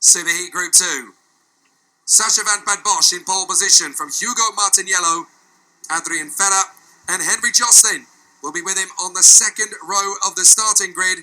Superheat Group 2. Sacha van Bosch in pole position from Hugo Martiniello, Adrien Ferrer, and Henry Jocelyn will be with him on the second row of the starting grid.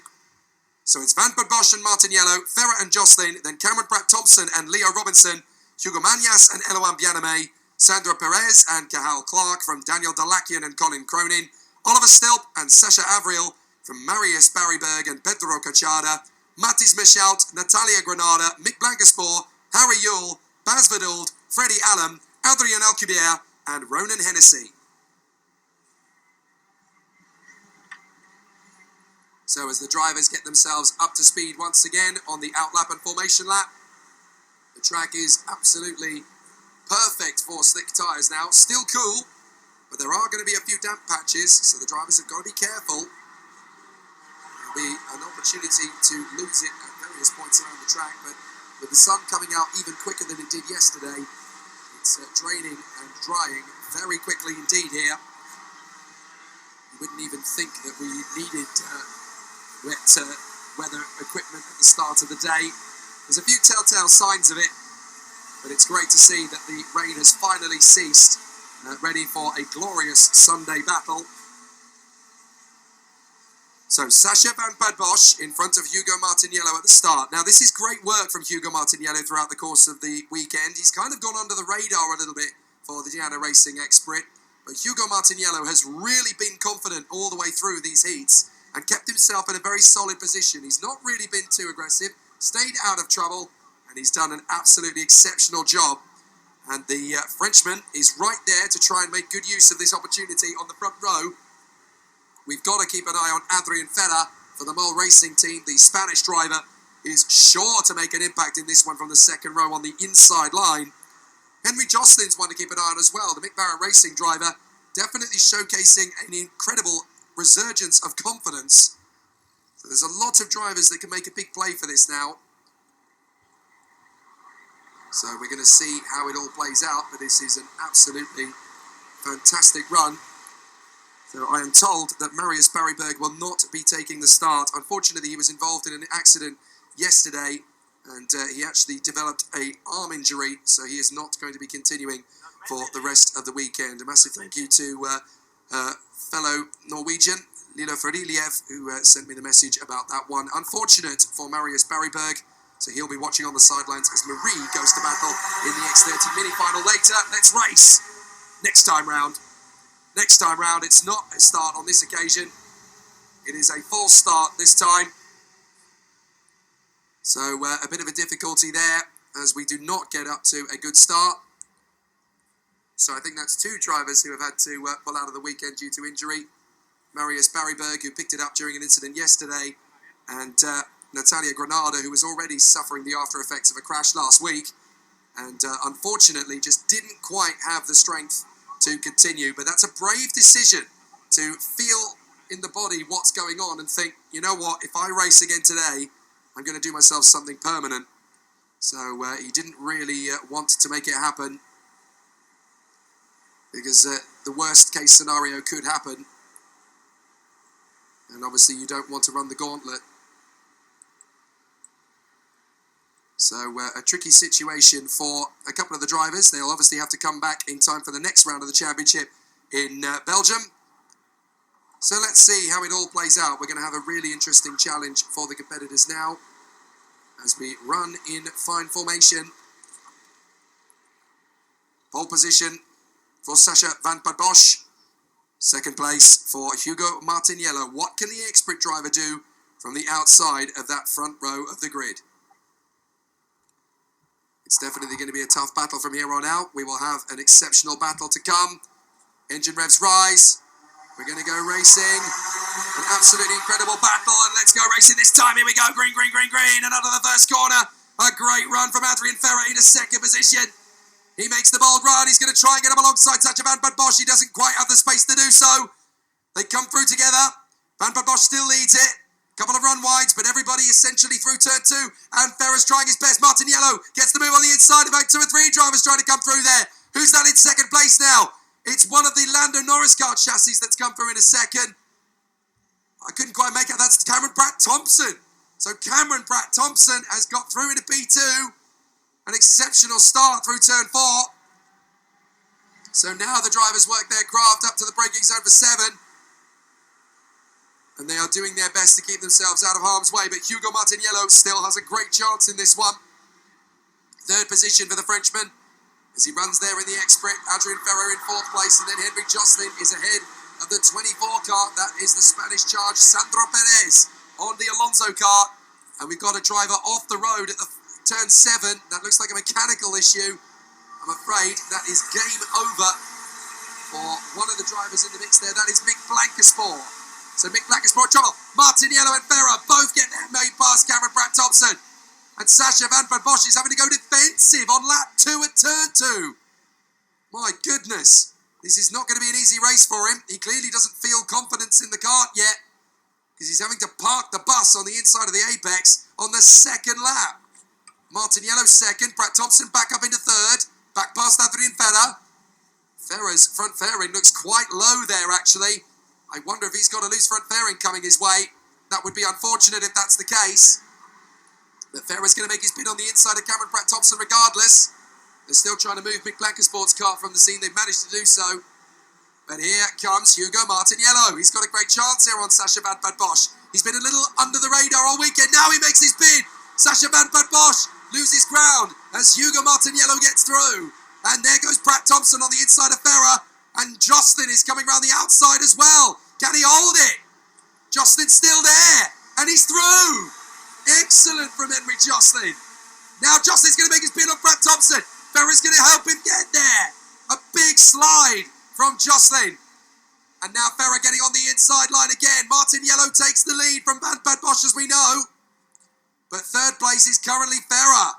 So it's Van Bosch and Martiniello, Ferrer and Jocelyn, then Cameron Pratt-Thompson and Leo Robinson, Hugo Magnas and Eloan Bianame, Sandra Perez and Cahal Clark from Daniel Dalakian and Colin Cronin, Oliver Stilp and Sasha Avriel from Marius Barryberg and Pedro Cachada, Mattis Messaoud, Natalia Granada, Mick Blancaspor, Harry Yule, Baz Verduld, Freddie Allen, Adrien Alcubierre and Ronan Hennessy. So as the drivers get themselves up to speed once again on the outlap and formation lap, the track is absolutely perfect for slick tyres now. Still cool, but there are going to be a few damp patches, so the drivers have got to be careful. There'll be an opportunity to lose it at various points around the track, but with the sun coming out even quicker than it did yesterday, it's draining and drying very quickly indeed here. You wouldn't even think that we needed wet weather equipment at the start of the day. There's a few telltale signs of it, but it's great to see that the rain has finally ceased, ready for a glorious Sunday battle. So Sacha van Bosch in front of Hugo Martiniello at the start. Now this is great work from Hugo Martiniello throughout the course of the weekend. He's kind of gone under the radar a little bit for the Gianna Racing expert, but Hugo Martiniello has really been confident all the way through these heats and kept himself in a very solid position. He's not really been too aggressive, stayed out of trouble, and he's done an absolutely exceptional job. And the Frenchman is right there to try and make good use of this opportunity on the front row. We've got to keep an eye on Adrien Ferrer for the Mole Racing team. The Spanish driver is sure to make an impact in this one from the second row on the inside line. Henry Jocelyn's one to keep an eye on as well. The Mick Barrett Racing driver definitely showcasing an incredible resurgence of confidence. So there's a lot of drivers that can make a big play for this now. So we're going to see how it all plays out, but this is an absolutely fantastic run. So I am told that Marius Barryberg will not be taking the start. Unfortunately, he was involved in an accident yesterday, and he actually developed an arm injury, so he is not going to be continuing for the rest of the weekend. A massive thank you to fellow Norwegian, Lilo Frediliev, who sent me the message about that one. Unfortunate for Marius Barryberg, so he'll be watching on the sidelines as Marie goes to battle in the X30 mini-final later. Let's race next time round. Next time round, it's not a start on this occasion. It is a false start this time. So a bit of a difficulty there as we do not get up to a good start. So I think that's two drivers who have had to pull out of the weekend due to injury. Marius Barryberg, who picked it up during an incident yesterday, and Natalia Granada, who was already suffering the after effects of a crash last week, and unfortunately just didn't quite have the strength to continue. But that's a brave decision to feel in the body what's going on and think, you know what, if I race again today, I'm going to do myself something permanent. So he didn't really want to make it happen, because the worst case scenario could happen, and obviously you don't want to run the gauntlet. So a tricky situation for a couple of the drivers. They'll obviously have to come back in time for the next round of the championship in Belgium. So let's see how it all plays out. We're going to have a really interesting challenge for the competitors now as we run in fine formation. Pole position for Sacha van Bosch. Second place for Hugo Martiniello. What can the expert driver do from the outside of that front row of the grid? It's definitely going to be a tough battle from here on out. We will have an exceptional battle to come. Engine revs rise. We're going to go racing. An absolutely incredible battle, and let's go racing this time. Here we go. Green, green, green, green. And out of the first corner. A great run from Adrien Ferrer into second position. He makes the bold run. He's going to try and get him alongside Sacha van Bosch. He doesn't quite have the space to do so. They come through together. Van Bosch still leads it. Couple of run wides, but everybody essentially through turn two. And Ferrer's trying his best. Martiniello gets the move on the inside. About 2 or 3 drivers trying to come through there. Who's that in second place now? It's one of the Lando Norris kart chassis that's come through in a second. I couldn't quite make out. That's Cameron Pratt-Thompson So Cameron Pratt-Thompson has got through into P2. An exceptional start through turn 4. So now the drivers work their craft up to the braking zone for 7. And they are doing their best to keep themselves out of harm's way. But Hugo Martiniello still has a great chance in this one. Third position for the Frenchman as he runs there in the X30. Adrien Ferro in 4th place, and then Henry Josselin is ahead of the 24 car. That is the Spanish charge, Sandro Perez, on the Alonso car. And we've got a driver off the road at the turn 7. That looks like a mechanical issue. I'm afraid that is game over for one of the drivers in the mix there. That is Mick Blancaspor. So Mick Blancaspor in trouble. Martiniello and Ferrer both get their made past Cameron Pratt-Thompson. And Sacha Van Bosch is having to go defensive on lap 2 at turn 2. My goodness. This is not going to be an easy race for him. He clearly doesn't feel confidence in the kart yet, because he's having to park the bus on the inside of the apex on the 2nd lap. Martiniello 2nd, Pratt-Thompson back up into 3rd, back past Adrien Ferrer. Ferrer's front fairing looks quite low there, actually. I wonder if he's got a loose front fairing coming his way. That would be unfortunate if that's the case. But Ferrer's going to make his bid on the inside of Cameron Pratt-Thompson regardless. They're still trying to move Mick Blancasport's car from the scene. They've managed to do so. But here comes Hugo Martiniello. He's got a great chance here on Sacha Van Bosch. He's been a little under the radar all weekend. Now he makes his bid. Sacha Van Bosch loses ground as Hugo Martiniello gets through. And there goes Pratt-Thompson on the inside of Ferrer. And Josselin is coming around the outside as well. Can he hold it? Josselin's still there. And he's through. Excellent from Henry Josselin. Now Josselin's going to make his bid on Pratt-Thompson. Ferrer's going to help him get there. A big slide from Josselin. And now Ferrer getting on the inside line again. Martiniello takes the lead from Van Bosch, as we know. But 3rd place is currently Ferrer.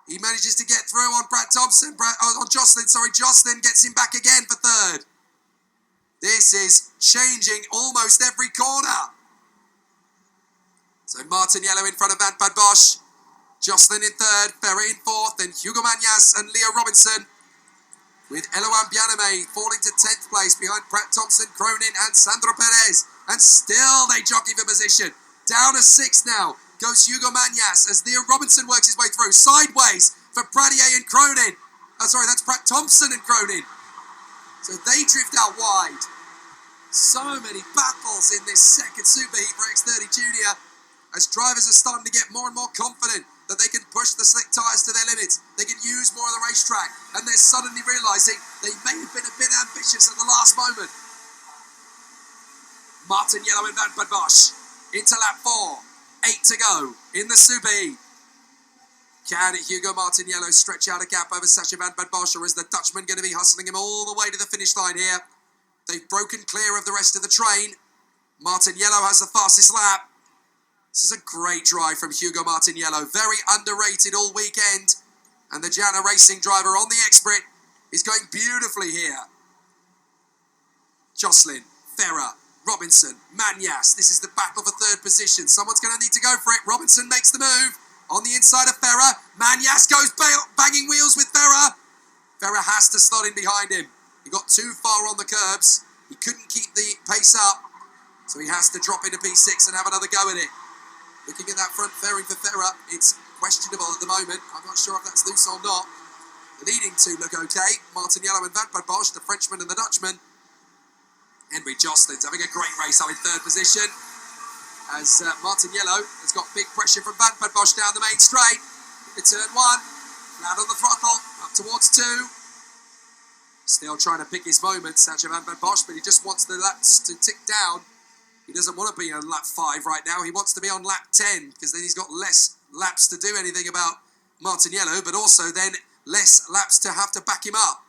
He manages to get through on Pratt-Thompson. On Josselin, sorry. Josselin gets him back again for 3rd. This is changing almost every corner. So Martiniello in front of Van Bosch. Josselin in 3rd, Ferrer in 4th, then Hugo Magnas and Leo Robinson, with Eloan Bianame falling to 10th place behind Pratt-Thompson, Cronin and Sandro Perez. And still they jockey for position. Down to 6th now goes Hugo Magnas as Leo Robinson works his way through. Sideways for Pradier and Cronin. Sorry, that's Pratt-Thompson and Cronin. So they drift out wide. So many battles in this second superheat for X30 Junior, as drivers are starting to get more and more confident that they can push the slick tyres to their limits. They can use more of the racetrack, and they're suddenly realising they may have been a bit ambitious at the last moment. Martiniello and Van Bosch into lap 4. 8 to go in the superheat. Can Hugo Martiniello stretch out a gap over Sacha Van Bosch, or is the Dutchman going to be hustling him all the way to the finish line here? They've broken clear of the rest of the train. Martiniello has the fastest lap. This is a great drive from Hugo Martiniello. Very underrated all weekend. And the Jana Racing driver on the X30 is going beautifully here. Josselin, Ferrer, Robinson, Magnas. This is the battle for 3rd position. Someone's going to need to go for it. Robinson makes the move. On the inside of Ferrer. Magnas goes banging wheels with Ferrer. Ferrer has to slot in behind him. He got too far on the curbs. He couldn't keep the pace up. So he has to drop into P6 and have another go at it. Looking at that front fairing for Ferrer, it's questionable at the moment. I'm not sure if that's loose or not. The leading two look okay. Martiniello and Van Bosch, the Frenchman and the Dutchman. Henry Josselin's having a great race up in 3rd position, as Martiniello has got big pressure from Van Bosch down the main straight. It's turn 1, flat on the throttle, up towards 2. Still trying to pick his moment, Sacha Van Bosch, but he just wants the laps to tick down. He doesn't want to be on lap 5 right now. He wants to be on lap 10, because then he's got less laps to do anything about Martiniello, but also then less laps to have to back him up.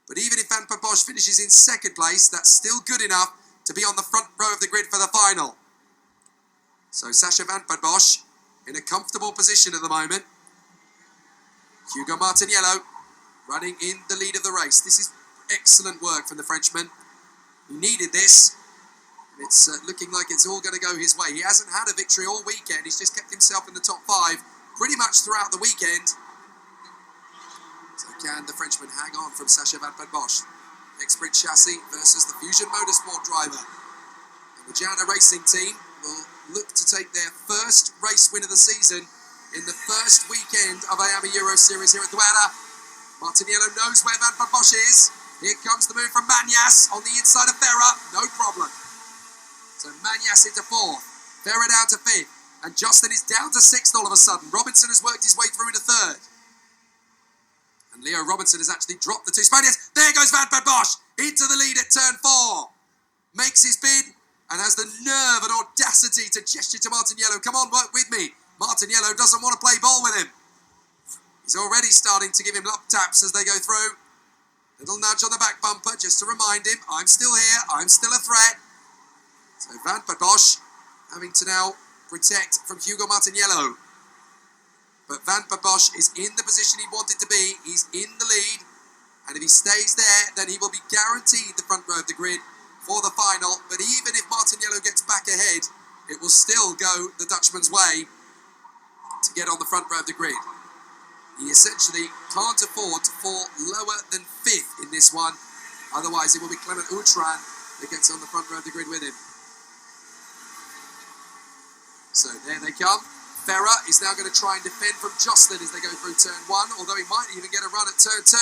But even if Van Bosch finishes in 2nd place, that's still good enough to be on the front row of the grid for the final. So Sacha Van Bosch in a comfortable position at the moment. Hugo Martiniello running in the lead of the race. This is excellent work from the Frenchman. He needed this. It's looking like it's all going to go his way. He hasn't had a victory all weekend. He's just kept himself in the top 5 pretty much throughout the weekend. So can the Frenchman hang on from Sacha Van Bosch? X30 chassis versus the Fusion Motorsport driver. And the Jana Racing team will look to take their first race win of the season in the first weekend of IAME Euro Series here at Zuera. Martiniello knows where Van Bosch is. Here comes the move from Magnas on the inside of Ferra. No problem. So Magnas into fourth. Ferra down to fifth. And Justin is down to sixth all of a sudden. Robinson has worked his way through into third. And Leo Robinson has actually dropped the two Spaniards. There goes Van Bosch into the lead at turn 4. Makes his bid and has the nerve and audacity to gesture to Martiniello. Come on, work with me. Martiniello doesn't want to play ball with him. He's already starting to give him lap taps as they go through. Little nudge on the back bumper just to remind him, I'm still here, I'm still a threat. So Van Bosch having to now protect from Hugo Martiniello. But Van Bosch is in the position he wanted to be. He's in the lead. And if he stays there, then he will be guaranteed the front row of the grid for the final. But even if Martiniello gets back ahead, it will still go the Dutchman's way to get on the front row of the grid. He essentially can't afford to fall lower than 5th in this one. Otherwise, it will be Clement Outram that gets on the front row of the grid with him. So there they come. Ferra is now going to try and defend from Jocelyn as they go through turn 1, although he might even get a run at turn 2.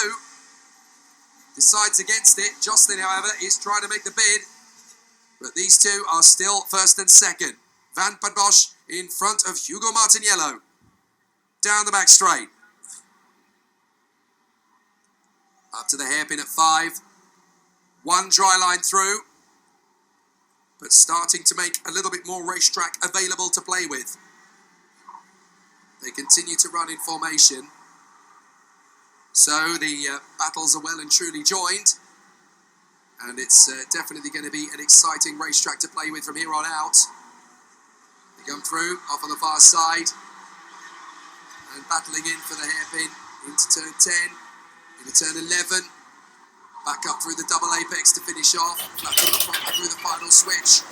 Decides against it. Jocelyn, however, is trying to make the bid. But these two are still first and second. Van Bosch in front of Hugo Martiniello. Down the back straight. Up to the hairpin at 5. One dry line through. But starting to make a little bit more racetrack available to play with. They continue to run in formation. So the battles are well and truly joined. And it's definitely going to be an exciting racetrack to play with from here on out. They come through, off on the far side. And battling in for the hairpin into turn 10. Into turn 11. Back up through the double apex to finish off. Back through the final switch.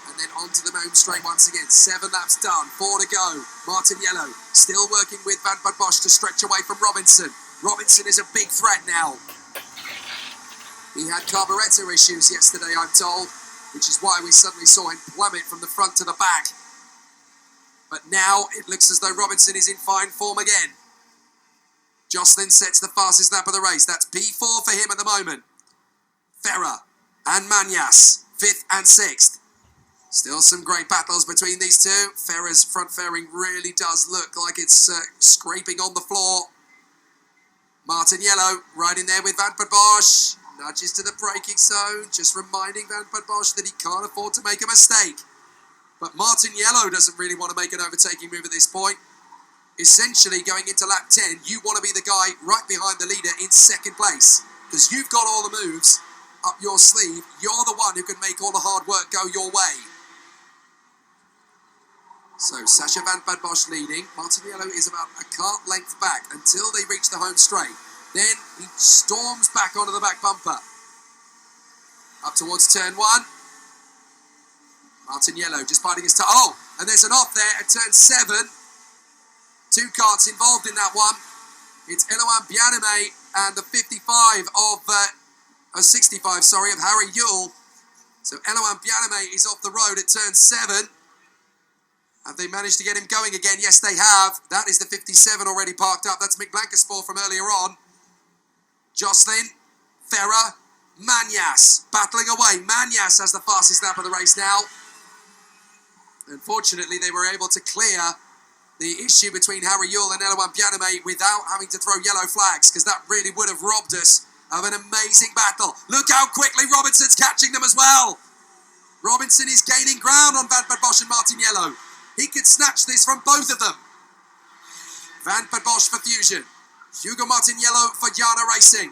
And then onto the home straight once again. 7 laps done, 4 to go. Martiniello still working with Van Bosch to stretch away from Robinson. Robinson is a big threat now. He had carburettor issues yesterday, I'm told, which is why we suddenly saw him plummet from the front to the back. But now it looks as though Robinson is in fine form again. Jocelyn sets the fastest lap of the race. That's P4 for him at the moment. Ferra and Magnas, 5th and 6th. Still some great battles between these two. Ferra's front fairing really does look like it's scraping on the floor. Martiniello right in there with Van Bosch. Nudges to the braking zone, just reminding Van Bosch that he can't afford to make a mistake. But Martiniello doesn't really want to make an overtaking move at this point. Essentially, going into lap 10, you want to be the guy right behind the leader in second place. Because you've got all the moves up your sleeve. You're the one who can make all the hard work go your way. So, Sacha Van Bosch leading. Martiniello is about a kart length back until they reach the home straight. Then he storms back onto the back bumper. Up towards turn 1. Martiniello just biding his time. Oh, and there's an off there at turn 7. 2 karts involved in that one. It's Eloan Bianame and the 65 of 65, sorry, of Harry Yule. So Eloan Bianame is off the road at turn 7. Have they managed to get him going again? Yes, they have. That is the 57 already parked up. That's Mick Blankenspor from earlier on. Jocelyn, Ferra, Magnas battling away. Magnas has the fastest lap of the race now. Unfortunately, they were able to clear the issue between Harry Yule and Eloan Bianame without having to throw yellow flags, because that really would have robbed us of an amazing battle. Look how quickly Robinson's catching them as well. Robinson is gaining ground on Van Bosch and Martiniello. He could snatch this from both of them. Van Bosch for Fusion. Hugo Martiniello for Jana Racing.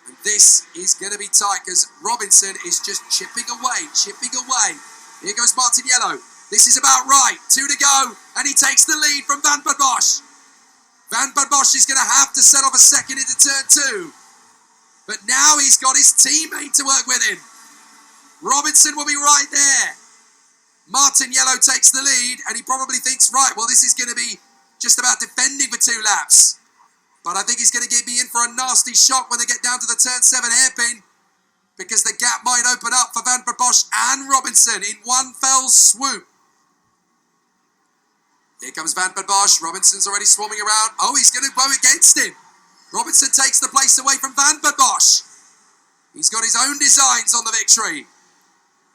And this is going to be tight because Robinson is just chipping away. Here goes Martiniello. This is about right. 2 to go. And he takes the lead from Van Bosch. Van Bosch is going to have to set off a second into turn 2. But now he's got his teammate to work with him. Robinson will be right there. Martiniello takes the lead, and he probably thinks, right, well, this is going to be just about defending for 2 laps. But I think he's going to get me in for a nasty shock when they get down to the turn 7 hairpin, because the gap might open up for Van Bosch and Robinson in one fell swoop. Here comes Van Bosch. Robinson's already swarming around. Oh, he's going to go against him. Robinson takes the place away from Van Bosch. He's got his own designs on the victory.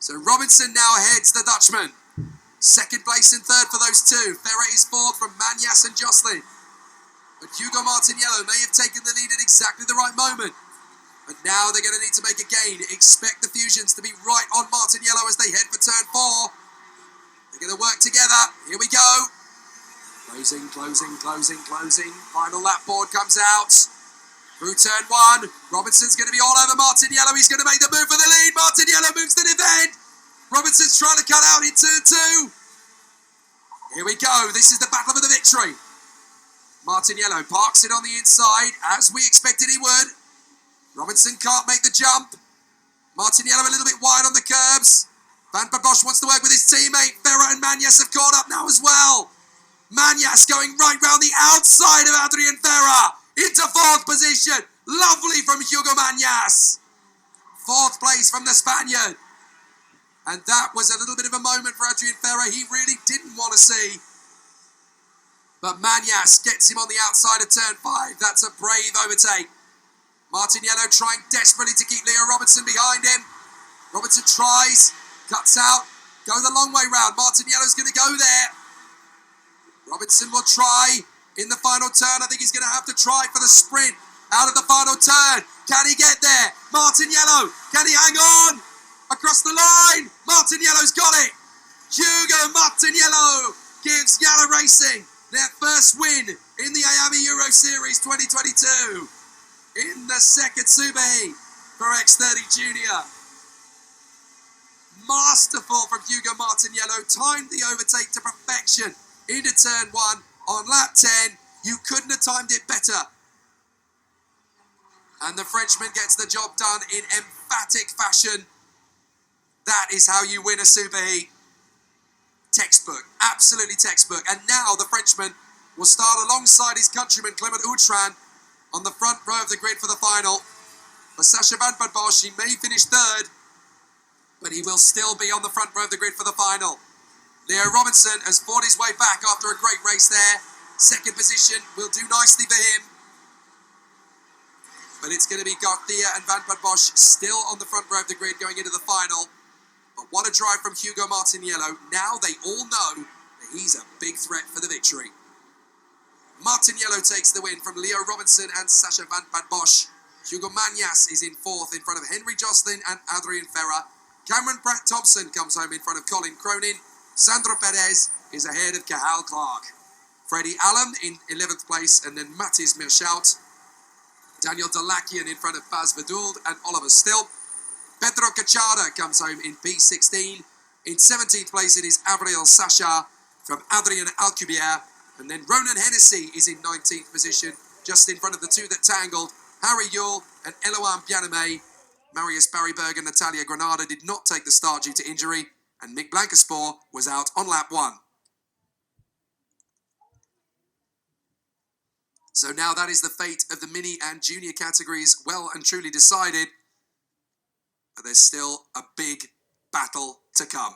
So Robinson now heads the Dutchman. Second place and third for those two. Ferrer is fourth from Magnas and Jocelyn. But Hugo Martiniello may have taken the lead at exactly the right moment. But now they're going to need to make a gain. Expect the Fusions to be right on Martiniello as they head for turn 4. They're going to work together. Here we go. Closing. Final lap board comes out. Through turn 1. Robinson's going to be all over Martiniello. He's going to make the move for the lead. Martiniello moves to defend. Robinson's trying to cut out in turn 2. Here we go. This is the battle for the victory. Martiniello parks it on the inside, as we expected he would. Robinson can't make the jump. Martiniello a little bit wide on the curbs. Van Bosch wants to work with his teammate. Ferrer and Magnas have caught up now as well. Magnas going right round the outside of Adrien Ferrer. Into 4th position. Lovely from Hugo Magnas. 4th place from the Spaniard. And that was a little bit of a moment for Adrien Ferrer he really didn't want to see. But Magnas gets him on the outside of turn 5. That's a brave overtake. Martiniello trying desperately to keep Leo Robinson behind him. Robinson tries, cuts out, go the long way round. Martiniello's going to go there. Robinson will try in the final turn. I think he's going to have to try for the sprint out of the final turn. Can he get there? Martiniello, can he hang on? Across the line, Martiniello's got it. Hugo Martiniello gives Yara Racing their first win in the IAME Euro Series 2022 in the second Super Heat for X30 Junior. Masterful from Hugo Martiniello, timed the overtake to perfection into turn 1 on lap 10. You couldn't have timed it better. And the Frenchman gets the job done in emphatic fashion. That is how you win a Super Heat. Textbook, absolutely textbook. And now the Frenchman will start alongside his countryman Clement Outram on the front row of the grid for the final. For Sacha Van Bosch, he may finish 3rd, but he will still be on the front row of the grid for the final. Leo Robinson has fought his way back after a great race there. Second position will do nicely for him. But it's going to be Garcia and Van Bosch still on the front row of the grid going into the final. But what a drive from Hugo Martiniello. Now they all know that he's a big threat for the victory. Martiniello takes the win from Leo Robinson and Sacha Van Bosch. Hugo Magnas is in 4th in front of Henry Jocelyn and Adrien Ferrer. Cameron Pratt-Thompson comes home in front of Colin Cronin. Sandro Perez is ahead of Cahal Clark. Freddie Allen in 11th place, and then Hassi Messaoud. Daniel Dalakian in front of Baz Verduld and Oliver Still. Pedro Cachada comes home in P16. In 17th place it is Avril Sacha from Adrien Alcubierre. And then Ronan Hennessy is in 19th position, just in front of the two that tangled. Harry Yule and Eloan Bianame. Marius Barryberg and Natalia Granada did not take the start due to injury. And Mick Blancaspor was out on lap 1. So now that is the fate of the mini and junior categories well and truly decided. But there's still a big battle to come.